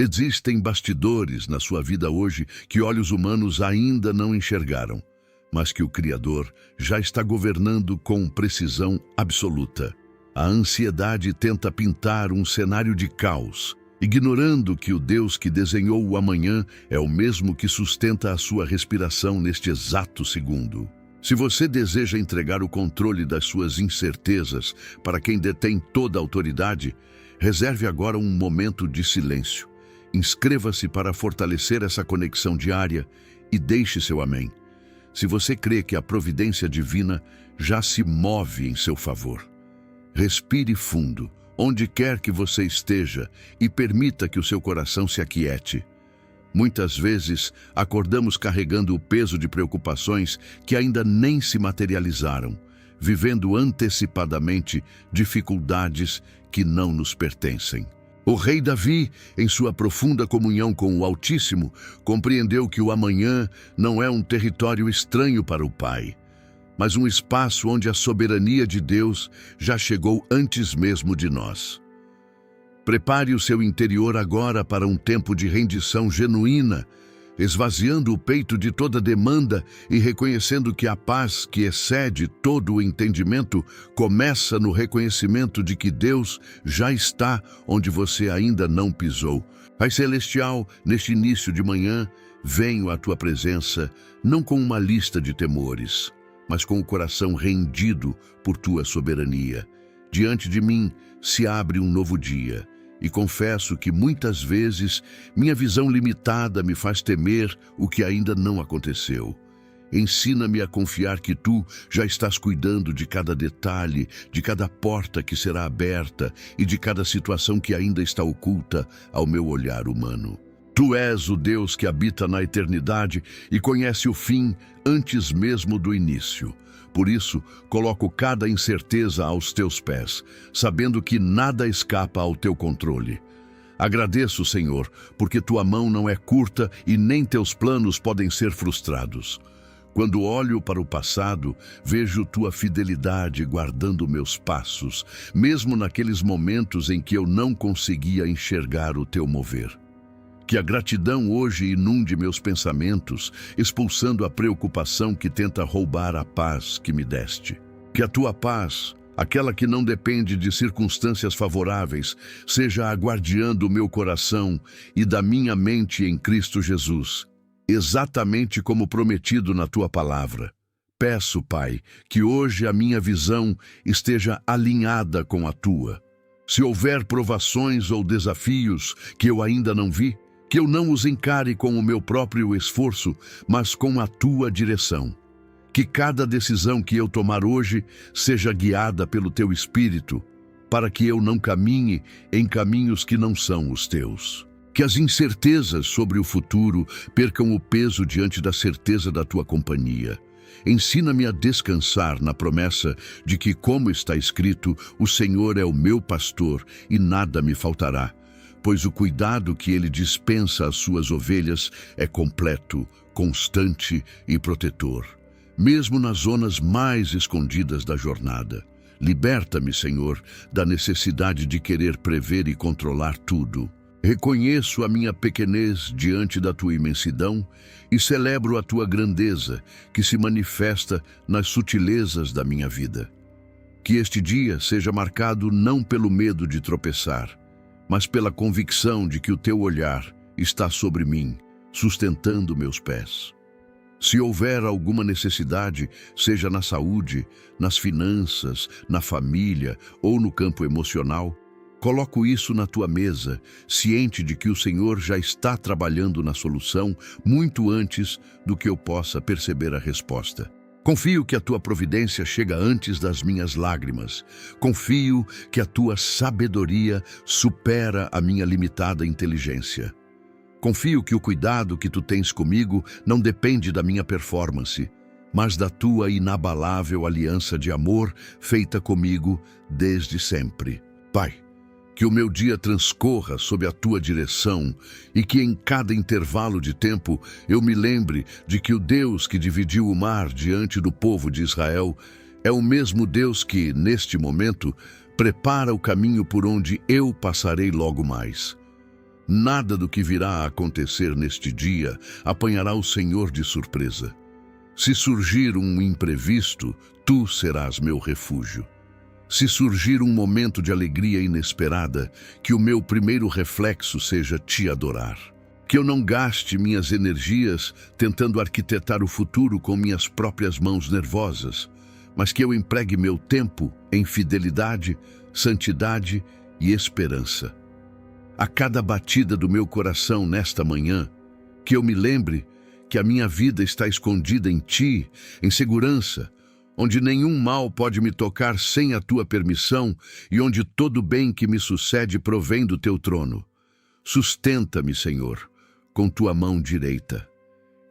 Existem bastidores na sua vida hoje que olhos humanos ainda não enxergaram, mas que o Criador já está governando com precisão absoluta. A ansiedade tenta pintar um cenário de caos, ignorando que o Deus que desenhou o amanhã é o mesmo que sustenta a sua respiração neste exato segundo. Se você deseja entregar o controle das suas incertezas para quem detém toda a autoridade, reserve agora um momento de silêncio. Inscreva-se para fortalecer essa conexão diária e deixe seu amém. Se você crê que a providência divina já se move em seu favor, respire fundo, onde quer que você esteja, e permita que o seu coração se aquiete. Muitas vezes, acordamos carregando o peso de preocupações que ainda nem se materializaram, vivendo antecipadamente dificuldades que não nos pertencem. O rei Davi, em sua profunda comunhão com o Altíssimo, compreendeu que o amanhã não é um território estranho para o Pai, mas um espaço onde a soberania de Deus já chegou antes mesmo de nós. Prepare o seu interior agora para um tempo de rendição genuína, esvaziando o peito de toda demanda e reconhecendo que a paz que excede todo o entendimento começa no reconhecimento de que Deus já está onde você ainda não pisou. Pai Celestial, neste início de manhã, venho à tua presença não com uma lista de temores, mas com o coração rendido por tua soberania. Diante de mim se abre um novo dia. E confesso que muitas vezes minha visão limitada me faz temer o que ainda não aconteceu. Ensina-me a confiar que tu já estás cuidando de cada detalhe, de cada porta que será aberta e de cada situação que ainda está oculta ao meu olhar humano. Tu és o Deus que habita na eternidade e conhece o fim antes mesmo do início. Por isso, coloco cada incerteza aos teus pés, sabendo que nada escapa ao teu controle. Agradeço, Senhor, porque tua mão não é curta e nem teus planos podem ser frustrados. Quando olho para o passado, vejo tua fidelidade guardando meus passos, mesmo naqueles momentos em que eu não conseguia enxergar o teu mover. Que a gratidão hoje inunde meus pensamentos, expulsando a preocupação que tenta roubar a paz que me deste. Que a tua paz, aquela que não depende de circunstâncias favoráveis, seja a guardiã do meu coração e da minha mente em Cristo Jesus, exatamente como prometido na tua palavra. Peço, Pai, que hoje a minha visão esteja alinhada com a tua. Se houver provações ou desafios que eu ainda não vi, que eu não os encare com o meu próprio esforço, mas com a tua direção. Que cada decisão que eu tomar hoje seja guiada pelo teu Espírito, para que eu não caminhe em caminhos que não são os teus. Que as incertezas sobre o futuro percam o peso diante da certeza da tua companhia. Ensina-me a descansar na promessa de que, como está escrito, o Senhor é o meu pastor e nada me faltará. Pois o cuidado que ele dispensa às suas ovelhas é completo, constante e protetor, mesmo nas zonas mais escondidas da jornada. Liberta-me, Senhor, da necessidade de querer prever e controlar tudo. Reconheço a minha pequenez diante da tua imensidão e celebro a tua grandeza, que se manifesta nas sutilezas da minha vida. Que este dia seja marcado não pelo medo de tropeçar, mas pela convicção de que o teu olhar está sobre mim, sustentando meus pés. Se houver alguma necessidade, seja na saúde, nas finanças, na família ou no campo emocional, coloco isso na tua mesa, ciente de que o Senhor já está trabalhando na solução muito antes do que eu possa perceber a resposta. Confio que a tua providência chega antes das minhas lágrimas. Confio que a tua sabedoria supera a minha limitada inteligência. Confio que o cuidado que tu tens comigo não depende da minha performance, mas da tua inabalável aliança de amor feita comigo desde sempre. Pai, que o meu dia transcorra sob a tua direção e que em cada intervalo de tempo eu me lembre de que o Deus que dividiu o mar diante do povo de Israel é o mesmo Deus que, neste momento, prepara o caminho por onde eu passarei logo mais. Nada do que virá a acontecer neste dia apanhará o Senhor de surpresa. Se surgir um imprevisto, tu serás meu refúgio. Se surgir um momento de alegria inesperada, que o meu primeiro reflexo seja te adorar. Que eu não gaste minhas energias tentando arquitetar o futuro com minhas próprias mãos nervosas, mas que eu empregue meu tempo em fidelidade, santidade e esperança. A cada batida do meu coração nesta manhã, que eu me lembre que a minha vida está escondida em ti, em segurança, onde nenhum mal pode me tocar sem a tua permissão e onde todo bem que me sucede provém do teu trono. Sustenta-me, Senhor, com tua mão direita.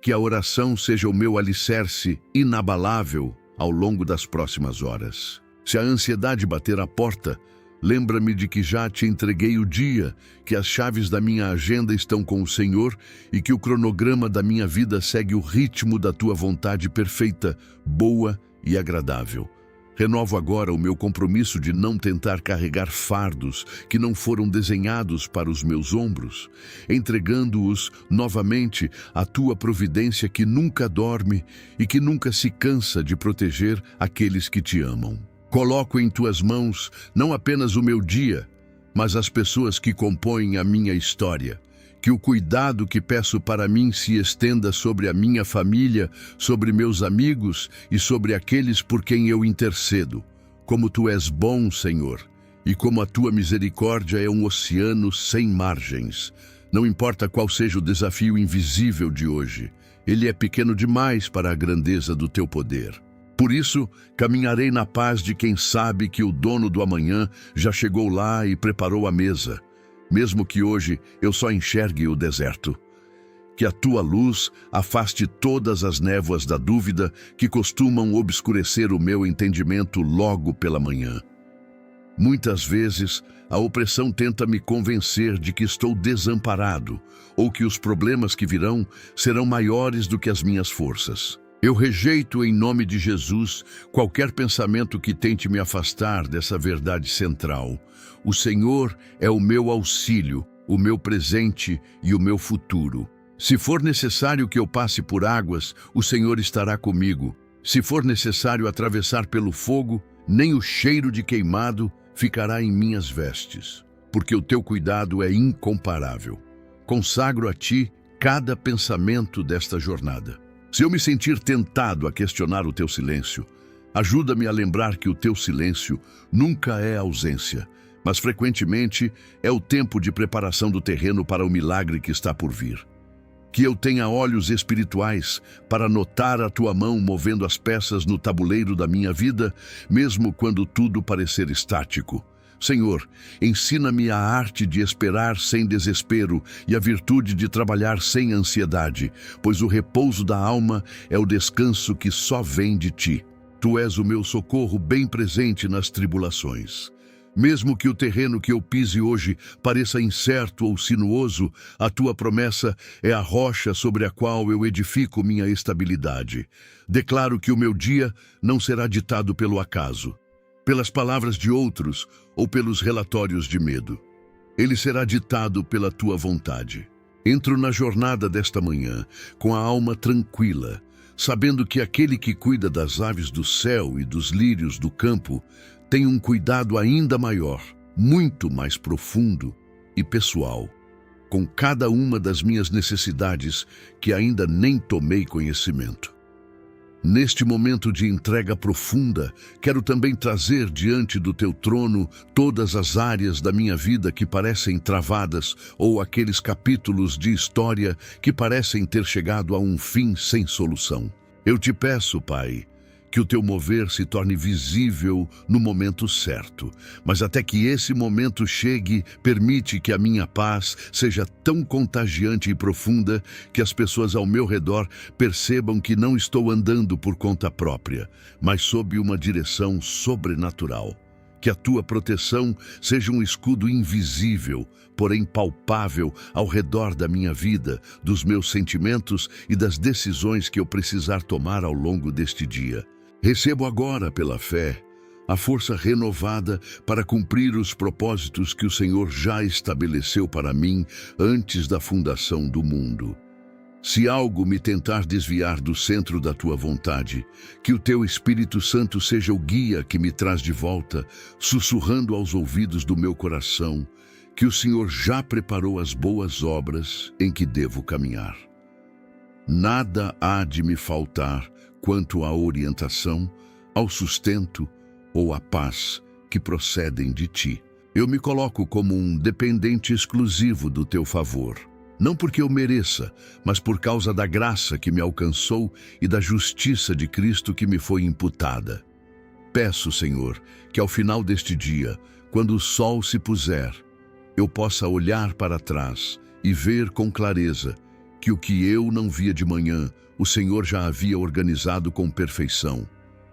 Que a oração seja o meu alicerce inabalável ao longo das próximas horas. Se a ansiedade bater à porta, lembra-me de que já te entreguei o dia, que as chaves da minha agenda estão com o Senhor e que o cronograma da minha vida segue o ritmo da tua vontade perfeita, boa e agradável. Renovo agora o meu compromisso de não tentar carregar fardos que não foram desenhados para os meus ombros, entregando-os novamente à tua providência que nunca dorme e que nunca se cansa de proteger aqueles que te amam. Coloco em tuas mãos não apenas o meu dia, mas as pessoas que compõem a minha história. Que o cuidado que peço para mim se estenda sobre a minha família, sobre meus amigos e sobre aqueles por quem eu intercedo. Como tu és bom, Senhor, e como a tua misericórdia é um oceano sem margens. Não importa qual seja o desafio invisível de hoje, ele é pequeno demais para a grandeza do teu poder. Por isso, caminharei na paz de quem sabe que o dono do amanhã já chegou lá e preparou a mesa, mesmo que hoje eu só enxergue o deserto. Que a tua luz afaste todas as névoas da dúvida que costumam obscurecer o meu entendimento logo pela manhã. Muitas vezes, a opressão tenta me convencer de que estou desamparado ou que os problemas que virão serão maiores do que as minhas forças. Eu rejeito em nome de Jesus qualquer pensamento que tente me afastar dessa verdade central. O Senhor é o meu auxílio, o meu presente e o meu futuro. Se for necessário que eu passe por águas, o Senhor estará comigo. Se for necessário atravessar pelo fogo, nem o cheiro de queimado ficará em minhas vestes, porque o teu cuidado é incomparável. Consagro a ti cada pensamento desta jornada. Se eu me sentir tentado a questionar o teu silêncio, ajuda-me a lembrar que o teu silêncio nunca é ausência, mas frequentemente é o tempo de preparação do terreno para o milagre que está por vir. Que eu tenha olhos espirituais para notar a tua mão movendo as peças no tabuleiro da minha vida, mesmo quando tudo parecer estático. Senhor, ensina-me a arte de esperar sem desespero e a virtude de trabalhar sem ansiedade, pois o repouso da alma é o descanso que só vem de ti. Tu és o meu socorro bem presente nas tribulações. Mesmo que o terreno que eu pise hoje pareça incerto ou sinuoso, a tua promessa é a rocha sobre a qual eu edifico minha estabilidade. Declaro que o meu dia não será ditado pelo acaso, pelas palavras de outros ou pelos relatórios de medo. Ele será ditado pela tua vontade. Entro na jornada desta manhã com a alma tranquila, sabendo que aquele que cuida das aves do céu e dos lírios do campo tem um cuidado ainda maior, muito mais profundo e pessoal, com cada uma das minhas necessidades que ainda nem tomei conhecimento. Neste momento de entrega profunda, quero também trazer diante do teu trono todas as áreas da minha vida que parecem travadas ou aqueles capítulos de história que parecem ter chegado a um fim sem solução. Eu te peço, Pai, que o teu mover se torne visível no momento certo. Mas até que esse momento chegue, permite que a minha paz seja tão contagiante e profunda que as pessoas ao meu redor percebam que não estou andando por conta própria, mas sob uma direção sobrenatural. Que a tua proteção seja um escudo invisível, porém palpável ao redor da minha vida, dos meus sentimentos e das decisões que eu precisar tomar ao longo deste dia. Recebo agora, pela fé, a força renovada para cumprir os propósitos que o Senhor já estabeleceu para mim antes da fundação do mundo. Se algo me tentar desviar do centro da tua vontade, que o teu Espírito Santo seja o guia que me traz de volta, sussurrando aos ouvidos do meu coração, que o Senhor já preparou as boas obras em que devo caminhar. Nada há de me faltar quanto à orientação, ao sustento ou à paz que procedem de ti. Eu me coloco como um dependente exclusivo do teu favor. Não porque eu mereça, mas por causa da graça que me alcançou e da justiça de Cristo que me foi imputada. Peço, Senhor, que ao final deste dia, quando o sol se puser, eu possa olhar para trás e ver com clareza que o que eu não via de manhã, o Senhor já havia organizado com perfeição.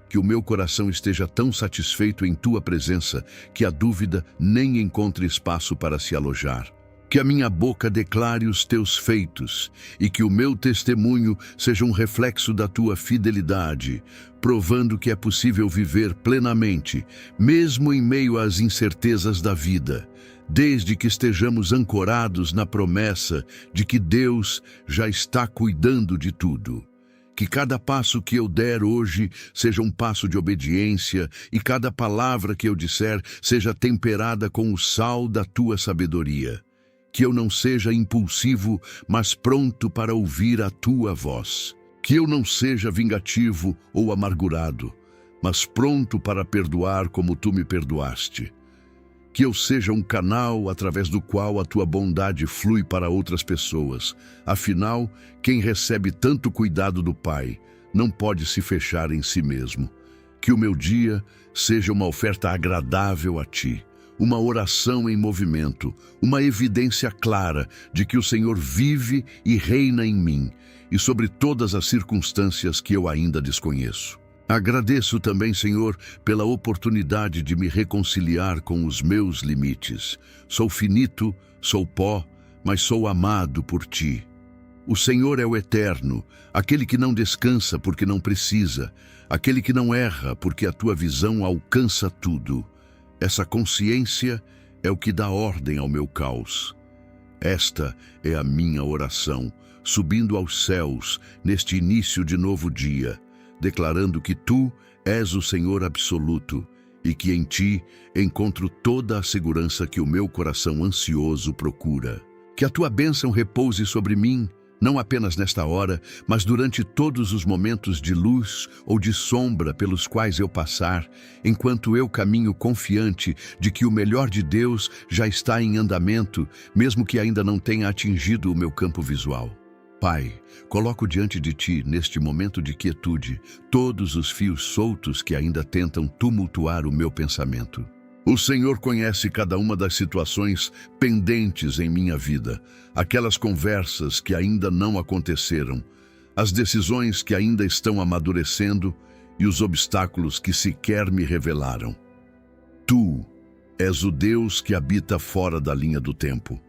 Que o meu coração esteja tão satisfeito em tua presença que a dúvida nem encontre espaço para se alojar. Que a minha boca declare os teus feitos e que o meu testemunho seja um reflexo da tua fidelidade, provando que é possível viver plenamente, mesmo em meio às incertezas da vida, desde que estejamos ancorados na promessa de que Deus já está cuidando de tudo. Que cada passo que eu der hoje seja um passo de obediência e cada palavra que eu disser seja temperada com o sal da tua sabedoria. Que eu não seja impulsivo, mas pronto para ouvir a tua voz. Que eu não seja vingativo ou amargurado, mas pronto para perdoar como tu me perdoaste. Que eu seja um canal através do qual a tua bondade flui para outras pessoas. Afinal, quem recebe tanto cuidado do Pai não pode se fechar em si mesmo. Que o meu dia seja uma oferta agradável a ti, uma oração em movimento, uma evidência clara de que o Senhor vive e reina em mim e sobre todas as circunstâncias que eu ainda desconheço. Agradeço também, Senhor, pela oportunidade de me reconciliar com os meus limites. Sou finito, sou pó, mas sou amado por ti. O Senhor é o eterno, aquele que não descansa porque não precisa, aquele que não erra porque a tua visão alcança tudo. Essa consciência é o que dá ordem ao meu caos. Esta é a minha oração, subindo aos céus neste início de novo dia, declarando que tu és o Senhor absoluto e que em ti encontro toda a segurança que o meu coração ansioso procura. Que a tua bênção repouse sobre mim, não apenas nesta hora, mas durante todos os momentos de luz ou de sombra pelos quais eu passar, enquanto eu caminho confiante de que o melhor de Deus já está em andamento, mesmo que ainda não tenha atingido o meu campo visual. Pai, coloco diante de ti, neste momento de quietude, todos os fios soltos que ainda tentam tumultuar o meu pensamento. O Senhor conhece cada uma das situações pendentes em minha vida, aquelas conversas que ainda não aconteceram, as decisões que ainda estão amadurecendo e os obstáculos que sequer me revelaram. Tu és o Deus que habita fora da linha do tempo,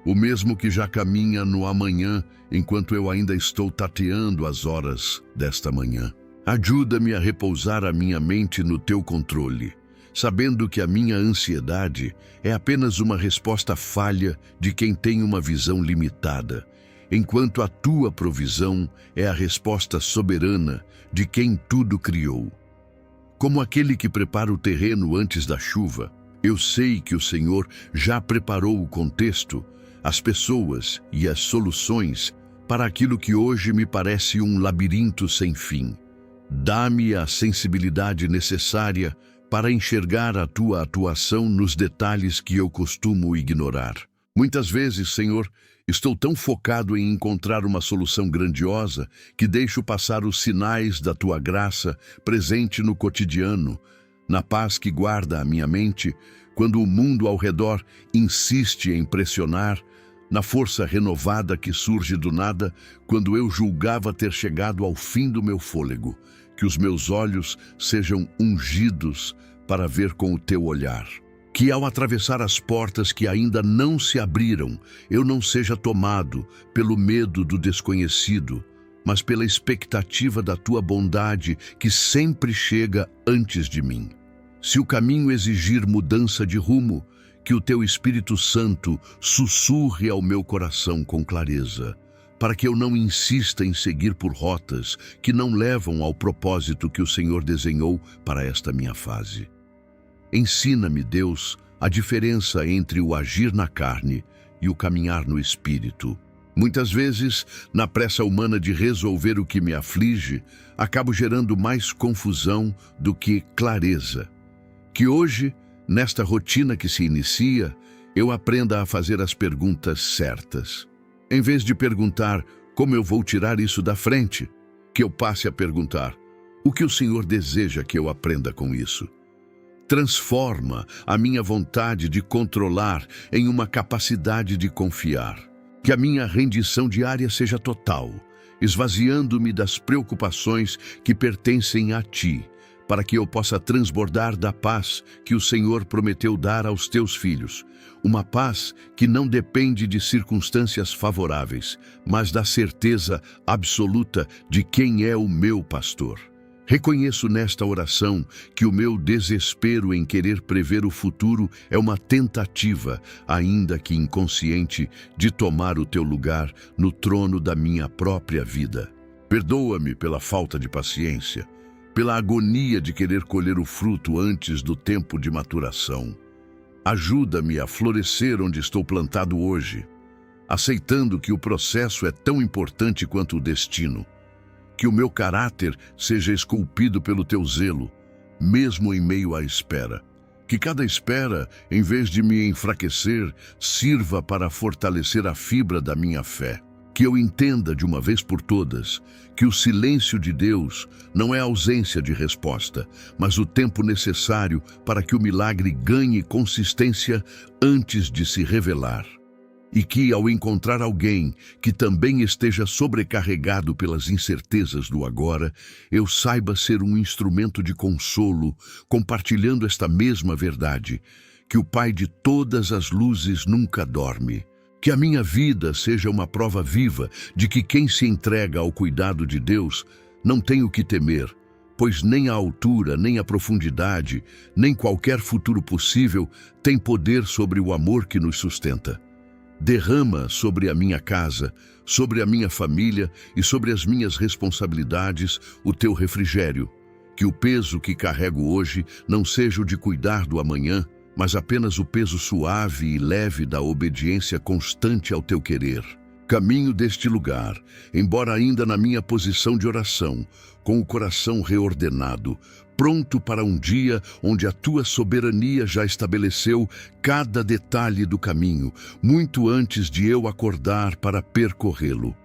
o mesmo que já caminha no amanhã enquanto eu ainda estou tateando as horas desta manhã. Ajuda-me a repousar a minha mente no teu controle, sabendo que a minha ansiedade é apenas uma resposta falha de quem tem uma visão limitada, enquanto a tua provisão é a resposta soberana de quem tudo criou. Como aquele que prepara o terreno antes da chuva, eu sei que o Senhor já preparou o contexto, as pessoas e as soluções para aquilo que hoje me parece um labirinto sem fim. Dá-me a sensibilidade necessária para enxergar a tua atuação nos detalhes que eu costumo ignorar. Muitas vezes, Senhor, estou tão focado em encontrar uma solução grandiosa que deixo passar os sinais da tua graça presente no cotidiano, na paz que guarda a minha mente, quando o mundo ao redor insiste em pressionar, na força renovada que surge do nada, quando eu julgava ter chegado ao fim do meu fôlego. Que os meus olhos sejam ungidos para ver com o teu olhar. Que ao atravessar as portas que ainda não se abriram, eu não seja tomado pelo medo do desconhecido, mas pela expectativa da tua bondade que sempre chega antes de mim. Se o caminho exigir mudança de rumo, que o teu Espírito Santo sussurre ao meu coração com clareza, para que eu não insista em seguir por rotas que não levam ao propósito que o Senhor desenhou para esta minha fase. Ensina-me, Deus, a diferença entre o agir na carne e o caminhar no Espírito. Muitas vezes, na pressa humana de resolver o que me aflige, acabo gerando mais confusão do que clareza. Que hoje, nesta rotina que se inicia, eu aprenda a fazer as perguntas certas. Em vez de perguntar como eu vou tirar isso da frente, que eu passe a perguntar o que o Senhor deseja que eu aprenda com isso. Transforma a minha vontade de controlar em uma capacidade de confiar. Que a minha rendição diária seja total, esvaziando-me das preocupações que pertencem a Ti, para que eu possa transbordar da paz que o Senhor prometeu dar aos Teus filhos. Uma paz que não depende de circunstâncias favoráveis, mas da certeza absoluta de quem é o meu pastor. Reconheço nesta oração que o meu desespero em querer prever o futuro é uma tentativa, ainda que inconsciente, de tomar o Teu lugar no trono da minha própria vida. Perdoa-me pela falta de paciência, pela agonia de querer colher o fruto antes do tempo de maturação. Ajuda-me a florescer onde estou plantado hoje, aceitando que o processo é tão importante quanto o destino. Que o meu caráter seja esculpido pelo Teu zelo, mesmo em meio à espera. Que cada espera, em vez de me enfraquecer, sirva para fortalecer a fibra da minha fé. Que eu entenda de uma vez por todas que o silêncio de Deus não é ausência de resposta, mas o tempo necessário para que o milagre ganhe consistência antes de se revelar. E que, ao encontrar alguém que também esteja sobrecarregado pelas incertezas do agora, eu saiba ser um instrumento de consolo, compartilhando esta mesma verdade, que o Pai de todas as luzes nunca dorme. Que a minha vida seja uma prova viva de que quem se entrega ao cuidado de Deus não tem o que temer, pois nem a altura, nem a profundidade, nem qualquer futuro possível tem poder sobre o amor que nos sustenta. Derrama sobre a minha casa, sobre a minha família e sobre as minhas responsabilidades o Teu refrigério. Que o peso que carrego hoje não seja o de cuidar do amanhã, mas apenas o peso suave e leve da obediência constante ao Teu querer. Caminho deste lugar, embora ainda na minha posição de oração, com o coração reordenado, pronto para um dia onde a Tua soberania já estabeleceu cada detalhe do caminho, muito antes de eu acordar para percorrê-lo.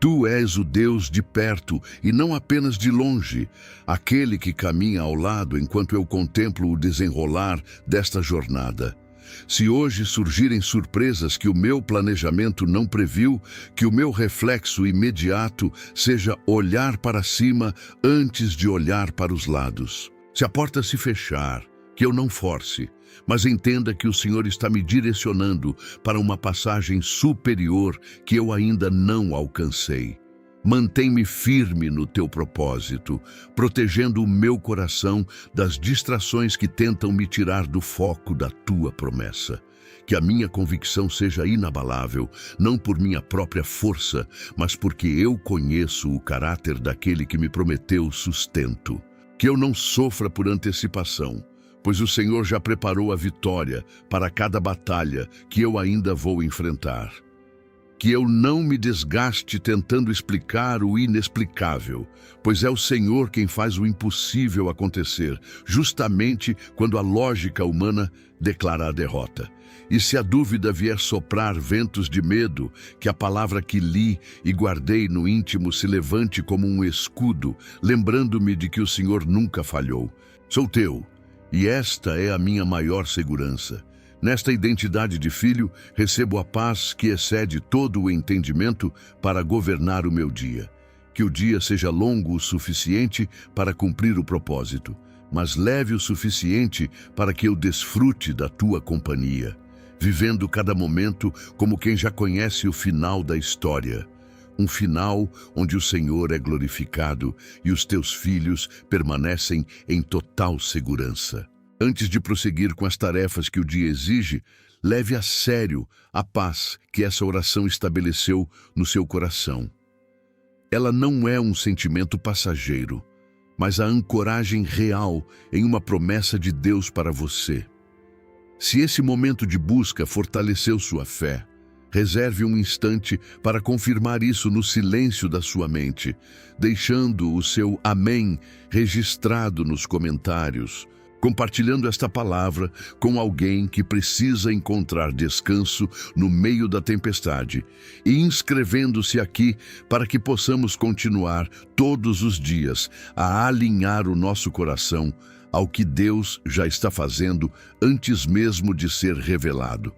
Tu és o Deus de perto e não apenas de longe, aquele que caminha ao lado enquanto eu contemplo o desenrolar desta jornada. Se hoje surgirem surpresas que o meu planejamento não previu, que o meu reflexo imediato seja olhar para cima antes de olhar para os lados. Se a porta se fechar, que eu não force, mas entenda que o Senhor está me direcionando para uma passagem superior que eu ainda não alcancei. Mantém-me firme no Teu propósito, protegendo o meu coração das distrações que tentam me tirar do foco da Tua promessa. Que a minha convicção seja inabalável, não por minha própria força, mas porque eu conheço o caráter daquele que me prometeu sustento. Que eu não sofra por antecipação, pois o Senhor já preparou a vitória para cada batalha que eu ainda vou enfrentar. Que eu não me desgaste tentando explicar o inexplicável, pois é o Senhor quem faz o impossível acontecer, justamente quando a lógica humana declara a derrota. E se a dúvida vier soprar ventos de medo, que a palavra que li e guardei no íntimo se levante como um escudo, lembrando-me de que o Senhor nunca falhou. Sou Teu, e esta é a minha maior segurança. Nesta identidade de filho, recebo a paz que excede todo o entendimento para governar o meu dia. Que o dia seja longo o suficiente para cumprir o propósito, mas leve o suficiente para que eu desfrute da Tua companhia, vivendo cada momento como quem já conhece o final da história. Um final onde o Senhor é glorificado e os Teus filhos permanecem em total segurança. Antes de prosseguir com as tarefas que o dia exige, leve a sério a paz que essa oração estabeleceu no seu coração. Ela não é um sentimento passageiro, mas a ancoragem real em uma promessa de Deus para você. Se esse momento de busca fortaleceu sua fé, reserve um instante para confirmar isso no silêncio da sua mente, deixando o seu amém registrado nos comentários, compartilhando esta palavra com alguém que precisa encontrar descanso no meio da tempestade e inscrevendo-se aqui para que possamos continuar todos os dias a alinhar o nosso coração ao que Deus já está fazendo antes mesmo de ser revelado.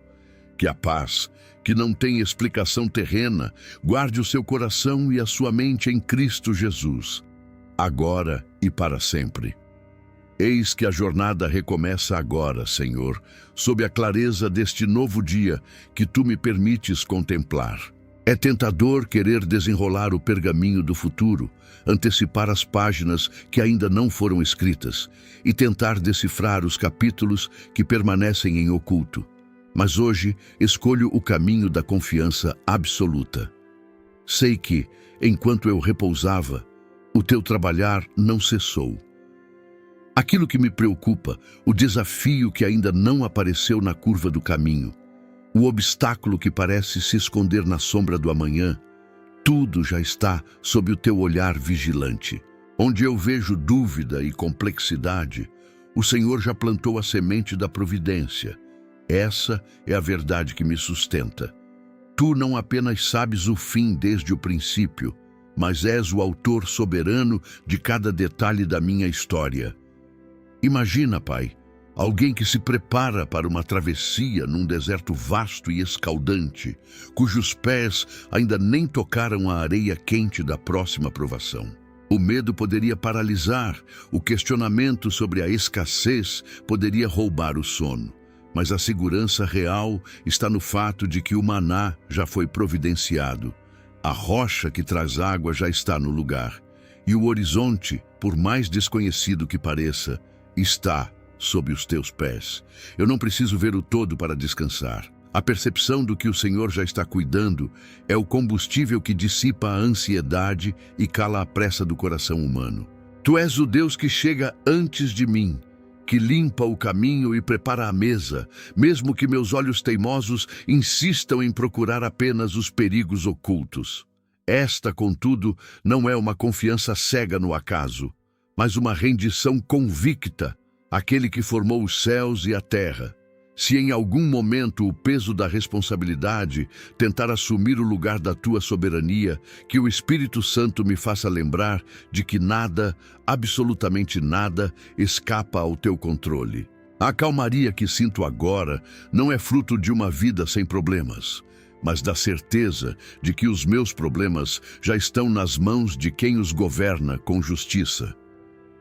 Que a paz, que não tem explicação terrena, guarde o seu coração e a sua mente em Cristo Jesus, agora e para sempre. Eis que a jornada recomeça agora, Senhor, sob a clareza deste novo dia que Tu me permites contemplar. É tentador querer desenrolar o pergaminho do futuro, antecipar as páginas que ainda não foram escritas e tentar decifrar os capítulos que permanecem em oculto. Mas hoje escolho o caminho da confiança absoluta. Sei que, enquanto eu repousava, o Teu trabalhar não cessou. Aquilo que me preocupa, o desafio que ainda não apareceu na curva do caminho, o obstáculo que parece se esconder na sombra do amanhã, tudo já está sob o Teu olhar vigilante. Onde eu vejo dúvida e complexidade, o Senhor já plantou a semente da providência. Essa é a verdade que me sustenta. Tu não apenas sabes o fim desde o princípio, mas és o autor soberano de cada detalhe da minha história. Imagina, Pai, alguém que se prepara para uma travessia num deserto vasto e escaldante, cujos pés ainda nem tocaram a areia quente da próxima provação. O medo poderia paralisar, o questionamento sobre a escassez poderia roubar o sono. Mas a segurança real está no fato de que o maná já foi providenciado. A rocha que traz água já está no lugar. E o horizonte, por mais desconhecido que pareça, está sob os teus pés. Eu não preciso ver o todo para descansar. A percepção do que o Senhor já está cuidando é o combustível que dissipa a ansiedade e cala a pressa do coração humano. Tu és o Deus que chega antes de mim, que limpa o caminho e prepara a mesa, mesmo que meus olhos teimosos insistam em procurar apenas os perigos ocultos. Esta, contudo, não é uma confiança cega no acaso, mas uma rendição convicta àquele que formou os céus e a terra. Se em algum momento o peso da responsabilidade tentar assumir o lugar da tua soberania, que o Espírito Santo me faça lembrar de que nada, absolutamente nada, escapa ao teu controle. A calmaria que sinto agora não é fruto de uma vida sem problemas, mas da certeza de que os meus problemas já estão nas mãos de quem os governa com justiça.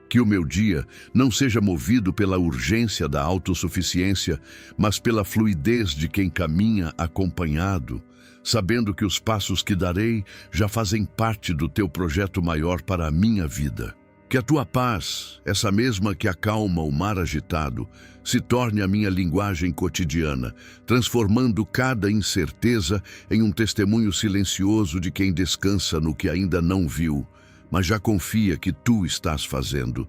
Que o meu dia não seja movido pela urgência da autossuficiência, mas pela fluidez de quem caminha acompanhado, sabendo que os passos que darei já fazem parte do teu projeto maior para a minha vida. Que a tua paz, essa mesma que acalma o mar agitado, se torne a minha linguagem cotidiana, transformando cada incerteza em um testemunho silencioso de quem descansa no que ainda não viu, mas já confia que tu estás fazendo.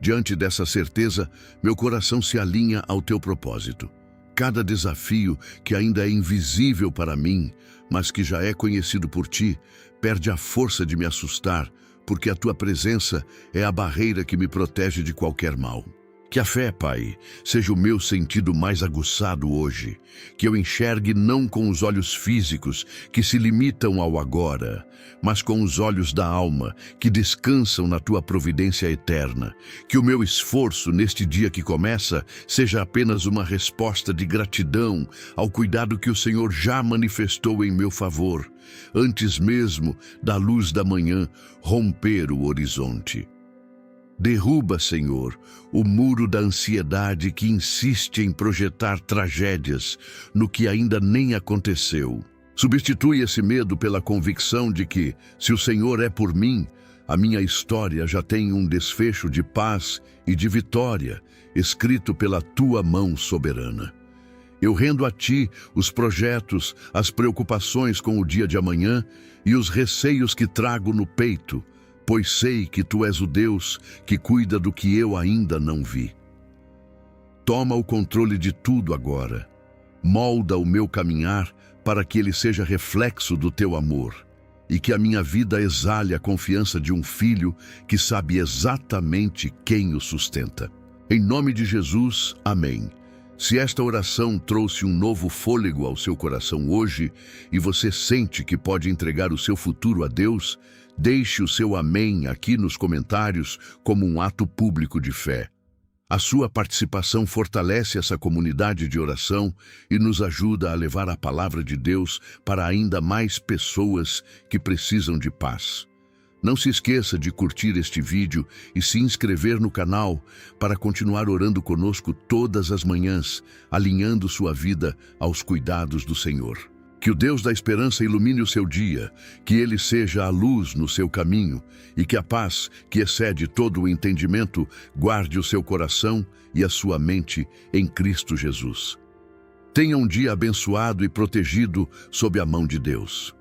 Diante dessa certeza, meu coração se alinha ao teu propósito. Cada desafio que ainda é invisível para mim, mas que já é conhecido por ti, perde a força de me assustar, porque a tua presença é a barreira que me protege de qualquer mal. Que a fé, Pai, seja o meu sentido mais aguçado hoje, que eu enxergue não com os olhos físicos que se limitam ao agora, mas com os olhos da alma que descansam na tua providência eterna. Que o meu esforço neste dia que começa seja apenas uma resposta de gratidão ao cuidado que o Senhor já manifestou em meu favor, antes mesmo da luz da manhã romper o horizonte. Derruba, Senhor, o muro da ansiedade que insiste em projetar tragédias no que ainda nem aconteceu. Substitui esse medo pela convicção de que, se o Senhor é por mim, A minha história já tem um desfecho de paz e de vitória, escrito pela tua mão soberana. Eu rendo a ti os projetos, as preocupações com o dia de amanhã e os receios que trago no peito, pois sei que tu és o Deus que cuida do que eu ainda não vi. Toma o controle de tudo agora. Molda o meu caminhar para que ele seja reflexo do teu amor e que a minha vida exale a confiança de um filho que sabe exatamente quem o sustenta. Em nome de Jesus, amém. Se esta oração trouxe um novo fôlego ao seu coração hoje e você sente que pode entregar o seu futuro a Deus, deixe o seu amém aqui nos comentários como um ato público de fé. A sua participação fortalece essa comunidade de oração e nos ajuda a levar a palavra de Deus para ainda mais pessoas que precisam de paz. Não se esqueça de curtir este vídeo e se inscrever no canal para continuar orando conosco todas as manhãs, alinhando sua vida aos cuidados do Senhor. Que o Deus da esperança ilumine o seu dia, que Ele seja a luz no seu caminho e que a paz, que excede todo o entendimento, guarde o seu coração e a sua mente em Cristo Jesus. Tenha um dia abençoado e protegido sob a mão de Deus.